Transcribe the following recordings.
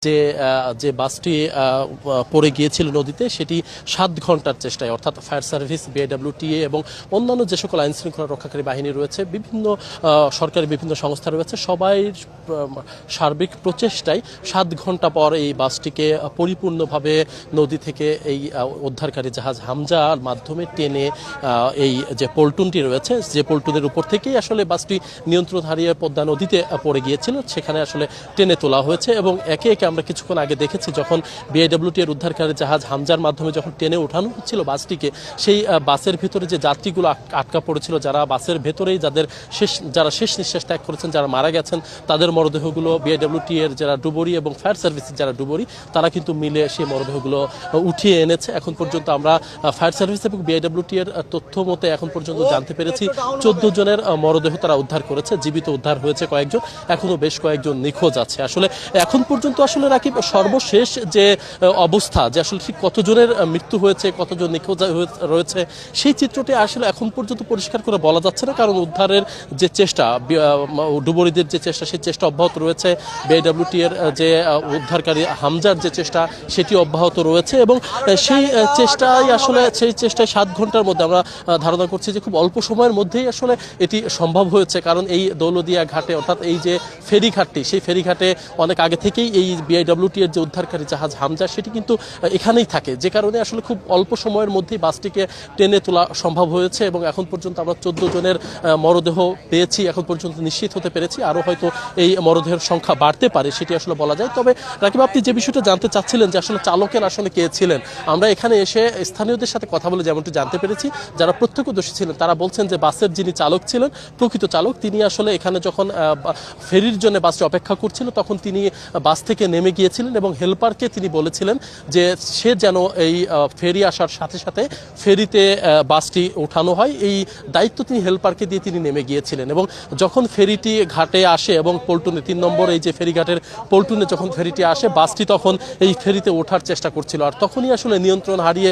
যে যে বাসটি পড়ে গিয়েছিল নদীতে সেটি 7 ঘন্টার চেষ্টায় অর্থাৎ ফায়ার সার্ভিস, বিআইডব্লিউটিএ এবং অন্যান্য যে সকল আইন শৃঙ্খলা রক্ষাকারী বাহিনী রয়েছে, বিভিন্ন সরকারি বিভিন্ন সংস্থা রয়েছে, সবাই সার্বিক প্রচেষ্টায় 7 ঘন্টা পর এই বাসটিকে পরিপূর্ণভাবে নদী থেকে এই উদ্ধারকারী জাহাজ হামজার মাধ্যমে টেনে এই যে পল্টনটি রয়েছে, যে পল্টনের উপর থেকেই আসলে বাসটি নিয়ন্ত্রণ হারিয়ে পদ্মা নদীতে পড়ে গিয়েছিল, সেখানে আসলে টেনে তোলা হয়েছে। এবং একে একে আমরা কিছুক্ষণ আগে দেখেছি যখন বিআইডব্লিউটি এর উদ্ধারকারী জাহাজ হামজার মাধ্যমে যখন টেনে ওঠানো হচ্ছিল বাসটিকে, সেই বাসের ভিতরে যে যাত্রীগুলো আটকা পড়েছিল, যারা বাসের ভেতরেই যারা শেষ নিঃশ্বাস ত্যাগ করেছেন, যারা মারা গেছেন, তাদের মরদেহগুলো বিআইডব্লিউটি এর যারা ডুবুরি এবং ফায়ার সার্ভিসের যারা ডুবুরি, তারা কিন্তু মিলে সেই মরদেহগুলো উঠিয়ে এনেছে। এখন পর্যন্ত আমরা ফায়ার সার্ভিস এবং বিআইডব্লিউটি এর তথ্য মতে এখন পর্যন্ত জানতে পেরেছি 14 জনের মরদেহ তারা উদ্ধার করেছে, জীবিত উদ্ধার হয়েছে কয়েকজন, এখনো বেশ কয়েকজন নিখোঁজ আছে। আসলে এখন পর্যন্ত আসলে রাকিব সর্বশেষ যে অবস্থা, যে আসলে ঠিক কতজনের মৃত্যু হয়েছে, কতজন নিখোঁজ রয়েছে, সেই চিত্রটি আসলে এখন পর্যন্ত পরিষ্কার করে বলা যাচ্ছে না, কারণ উদ্ধারের যে চেষ্টা, ডুবুরিদের যে চেষ্টা, সেই চেষ্টা অব্যাহত রয়েছে। বিআইডব্লিউটি এর যে উদ্ধারকারী হামজার যে চেষ্টা, সেটি অব্যাহত রয়েছে এবং সেই চেষ্টায় 7 ঘন্টার মধ্যে আমরা ধারণা করছি যে খুব অল্প সময়ের মধ্যেই আসলে এটি সম্ভব হয়েছে। কারণ এই দৌলদিয়া ঘাটে, অর্থাৎ এই যে ফেরিঘাটটি, সেই ফেরিঘাটে অনেক আগে থেকেই এই বিআইডব্লিউটি এর যে উদ্ধারকারী জাহাজ হামজা, সেটি কিন্তু এখানেই থাকে, যে কারণে আসলে খুব অল্প সময়ের মধ্যেই বাসটিকে টেনে তোলা সম্ভব হয়েছে। এবং এখন পর্যন্ত আমরা 14 জনের মরদেহ পেয়েছি, এখন পর্যন্ত নিশ্চিত হতে পেরেছি। আরও হয়তো এই মরদেহের সংখ্যা বাড়তে পারে, সেটি আসলে বলা যায়। তবে রাকিব, আপনি যে বিষয়টা জানতে চাচ্ছিলেন যে আসলে চালকের আসলে কে ছিলেন, আমরা এখানে এসে স্থানীয়দের সাথে কথা বলে যেমনটি জানতে পেরেছি, যারা প্রত্যক্ষদর্শী ছিলেন তারা বলছেন যে বাসের যিনি চালক ছিলেন, প্রকৃত চালক, তিনি আসলে এখানে যখন ফেরির জন্য বাসটি অপেক্ষা করছিল, তখন তিনি বাস থেকে নেমে গিয়েছিলেন এবং হেল্পারকে তিনি বলেছিলেন যে সে যেন এই ফেরি আসার সাথে সাথে ফেরিতে বাসটি ওঠানো হয়, এই দায়িত্ব তিনি হেল্পারকে দিয়ে তিনি নেমে গিয়েছিলেন। এবং যখন ফেরিটি ঘাটে আসে এবং পল্টনে 3 নম্বর এই যে ফেরিঘাটের পল্টনে যখন ফেরিটি আসে, বাসটি তখন এই ফেরিতে ওঠার চেষ্টা করছিল, আর তখনই আসলে নিয়ন্ত্রণ হারিয়ে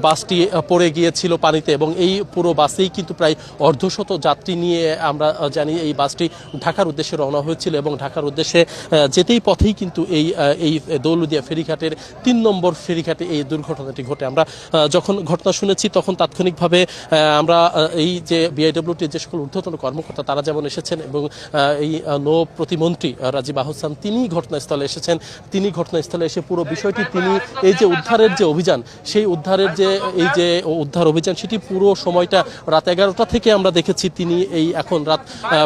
বাসটি পড়ে গিয়েছিল পানিতে। এবং এই পুরো বাসেই কিন্তু প্রায় অর্ধশত যাত্রী নিয়ে আমরা জানি এই বাসটি ঢাকার উদ্দেশ্যে রওনা হয়েছিল এবং ঢাকার উদ্দেশ্যে যেতেই পথেই কিন্তু এই দৌলদিয়া ফেরিঘাটের 3 নম্বর ফেরিঘাটে এই দুর্ঘটনাটি ঘটে। আমরা যখন ঘটনা শুনেছি তখন তাৎক্ষণিকভাবে আমরা এই যে বিআইডব্লিউটি যে সকল ঊর্ধ্বতন কর্মকর্তা, তারা যেমন এসেছেন এবং এই নৌ প্রতিমন্ত্রী রাজীব আহসান, তিনি ঘটনাস্থলে এসেছেন। তিনি ঘটনাস্থলে এসে পুরো বিষয়টি, তিনি এই যে উদ্ধারের যে অভিযান, সেই উদ্ধারের যে এই যে উদ্ধার অভিযান, সেটি পুরো সময়টা রাত 11টা থেকে আমরা দেখেছি তিনি এখন রাত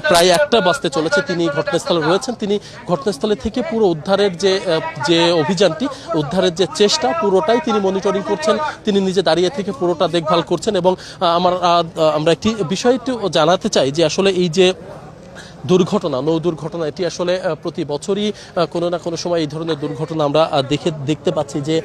প্রায় 1টা বাজতে চলেছে, তিনি ঘটনাস্থলে রয়েছেন। তিনি ঘটনাস্থলে থেকে পুরো উদ্ধারের যে অভিযানটি, উদ্ধারের যে চেষ্টা, পুরোটাই তিনি মনিটরিং করছেন, তিনি নিজে দাঁড়িয়ে থেকে পুরোটা দেখভাল করছেন। এবং আমরা একটি বিষয় একটু জানাতে চাই যে আসলে এই যে দুর্ঘটনা, নৌ দুর্ঘটনা, এটি আসলে প্রতি বছরই কোনো না কোনো সময় এই ধরনের দুর্ঘটনা আমরা দেখতে পাচ্ছি, যে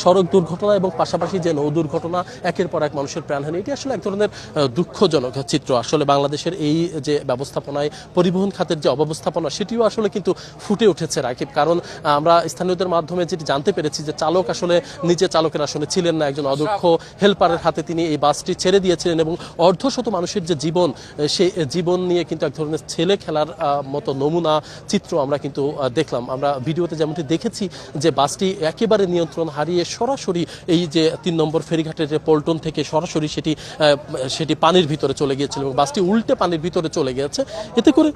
সড়ক দুর্ঘটনা এবং পাশাপাশি যে নৌ দুর্ঘটনা, একের পর এক মানুষের প্রাণহানি, এটি আসলে এক ধরনের দুঃখজনক চিত্র। আসলে বাংলাদেশের এই যে ব্যবস্থাপনায়, পরিবহন খাতের যে অব্যবস্থাপনা, সেটিও আসলে কিন্তু ফুটে উঠেছে রাকিব। কারণ আমরা স্থানীয়দের মাধ্যমে যেটি জানতে পেরেছি যে চালক আসলে নিজে চালকের আসলে ছিলেন না, একজন অদক্ষ হেল্পারের হাতে তিনি এই বাসটি ছেড়ে দিয়েছিলেন এবং অর্ধশত মানুষের যে জীবন, সেই জীবন নিয়ে কিন্তু এক ধরনের ছেলে খেলার মতো নমুনা চিত্র আমরা কিন্তু দেখলাম। আমরা ভিডিওতে যেমনটি দেখেছি যে বাসটি একেবারে নিয়ন্ত্রণ হারিয়ে সরাসরি এই যে 3 নম্বর ফেরিঘাটের যে পল্টন থেকে সরাসরি সেটি পানির ভিতরে চলে গিয়েছিল এবং বাসটি উল্টে পানির ভিতরে চলে গিয়েছে। এতে করে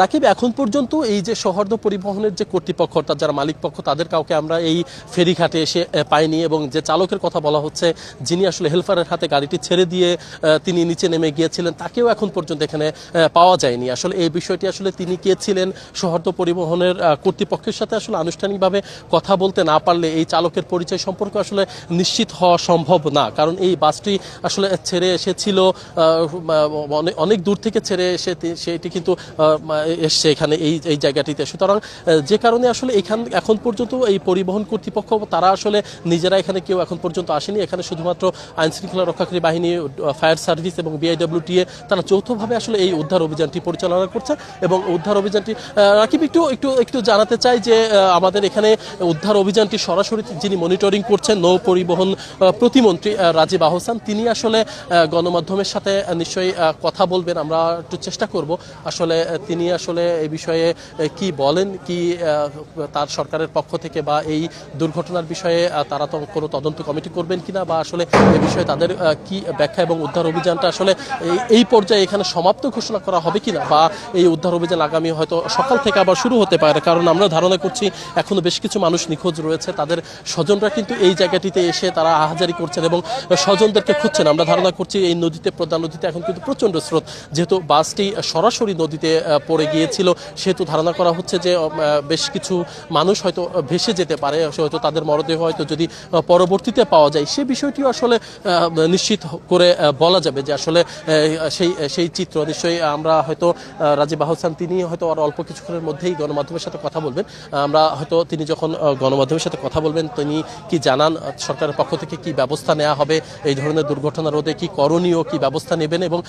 রাকিব, এখন পর্যন্ত এই যে সৌহার্দ্য পরিবহনের যে কর্তৃপক্ষ, অর্থাৎ যারা মালিক পক্ষ, তাদের কাউকে আমরা এই ফেরিঘাটে এসে পাইনি। এবং যে চালকের কথা বলা হচ্ছে, যিনি আসলে হেল্পারের হাতে গাড়িটি ছেড়ে দিয়ে তিনি নিচে নেমে গিয়েছিলেন, তাকেও এখন পর্যন্ত এখানে পাওয়া যায়নি। আসলে এই বিষয়টি আসলে তিনি কে ছিলেন, সৌহার্দ্য পরিবহনের কর্তৃপক্ষের সাথে আসলে আনুষ্ঠানিকভাবে কথা বলতে না পারলে এই চালকের পরিচয় সম্পর্কে আসলে নিশ্চিত হওয়া সম্ভব না। কারণ এই বাসটি আসলে ছেড়ে এসেছিল অনেক দূর থেকে, ছেড়ে এসে সেটি কিন্তু এসছে এখানে এই এই জায়গাটিতে। সুতরাং যে কারণে আসলে এখন পর্যন্ত এই পরিবহন কর্তৃপক্ষ তারা আসলে নিজেরা এখানে কেউ এখন পর্যন্ত আসেনি। এখানে শুধুমাত্র আইন শৃঙ্খলা রক্ষাকারী বাহিনী, ফায়ার সার্ভিস এবং বিআইডব্লিউটিএ তারা যৌথভাবে আসলে এই উদ্ধার অভিযানটি পরিচালনা করছে। এবং উদ্ধার অভিযানটি রাকিব একটু একটু একটু জানাতে চাই যে আমাদের এখানে উদ্ধার অভিযানটি সরাসরি যিনি মনিটরিং করছেন নৌ পরিবহন প্রতিমন্ত্রী রাজীব আহসান, তিনি আসলে গণমাধ্যমের সাথে নিশ্চয়ই কথা বলবেন। আমরা একটু চেষ্টা করব আসলে তিনি আসলে এই বিষয়ে কি বলেন, কি তার সরকারের পক্ষ থেকে বা এই দুর্ঘটনার বিষয়ে তারা তো কোনো তদন্ত কমিটি করবেন কিনা, বা আসলে এই বিষয়ে তাদের কি ব্যাখ্যা, এবং উদ্ধার অভিযানটা আসলে এই পর্যায়ে এখানে সমাপ্ত ঘোষণা করা হবে কিনা, বা এই উদ্ধার অভিযান আগামী হয়তো সকাল থেকে আবার শুরু হতে পারে। কারণ আমরা ধারণা করছি এখনো বেশ কিছু মানুষ নিখোঁজ রয়েছে, তাদের স্বজনরা কিন্তু এই জায়গাটিতে এসে তারা আহাজারি করছেন এবং স্বজনদেরকে খুঁজছেন। আমরা ধারণা করছি এই নদীতে, প্রধান নদীতে এখন কিন্তু প্রচণ্ড স্রোত, যেহেতু বাসটি সরাসরি নদীতে পড়ে গিয়েছিল সেহেতু ধারণা করা হচ্ছে যে বেশ কিছু মানুষ হয়তো ভেসে যেতে পারে, হয়তো তাদের মরদেহ হয়তো যদি পরবর্তীতে পাওয়া যায় সে বিষয়টিও আসলে নিশ্চিত করে বলা যাবে যে আসলে সেই চিত্র নিশ্চয়ই আমরা হয়তো রাজীব আহসান তিনি হয়তো আর অল্প কিছুক্ষণের মধ্যেই গণমাধ্যমের সাথে কথা বলবেন। আমরা হয়তো তিনি যখন গণমাধ্যমের সাথে কথা বলবেন তিনি কি জানান, সরকারের পক্ষ থেকে কি ব্যবস্থা নেওয়া হবে, এই ধরনের দুর্ঘটনা রোধে কি করণীয়, কি ব্যবস্থা নেবেন, এবং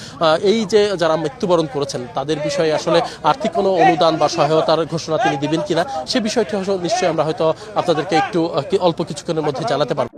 এই যে যারা মৃত্যুবরণ করেছেন তাদের বিষয়ে আসলে আর্থিক কোনো অনুদান বা সহায়তার ঘোষণা তিনি দিবেন কিনা সে বিষয়টি নিশ্চয়ই আমরা হয়তো আপনাদেরকে একটু অল্প কিছুক্ষণের মধ্যে জানাতে পারবো।